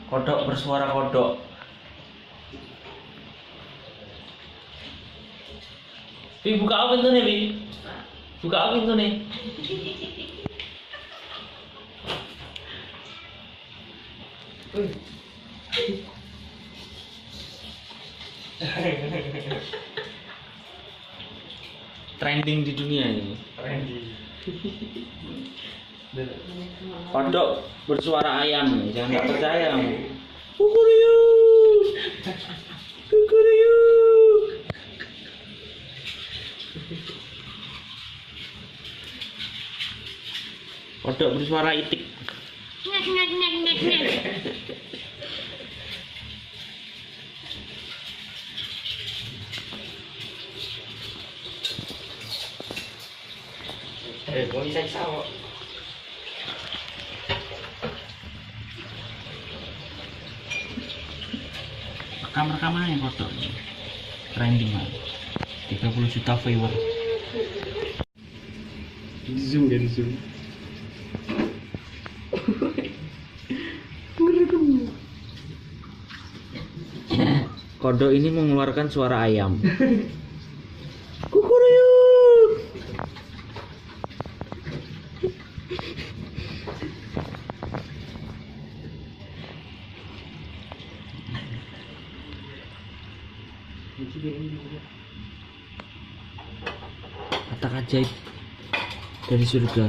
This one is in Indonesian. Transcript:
Kodok bersuara kodok. Pi, buka apa pintu nih, Pi? Buka apa pintu nih? Trending di dunia ini. Kodok bersuara ayam, jangan nggak percaya kamu. Kukuruyuk, kukuruyuk. Kodok bersuara itik. Boleh saya sawo. Rekamannya kodok trending lah. 30 juta viewer. Zoom kan zoom. Kodok ini mengeluarkan suara ayam. Kukuruyuk. Kata ajaib dari surga.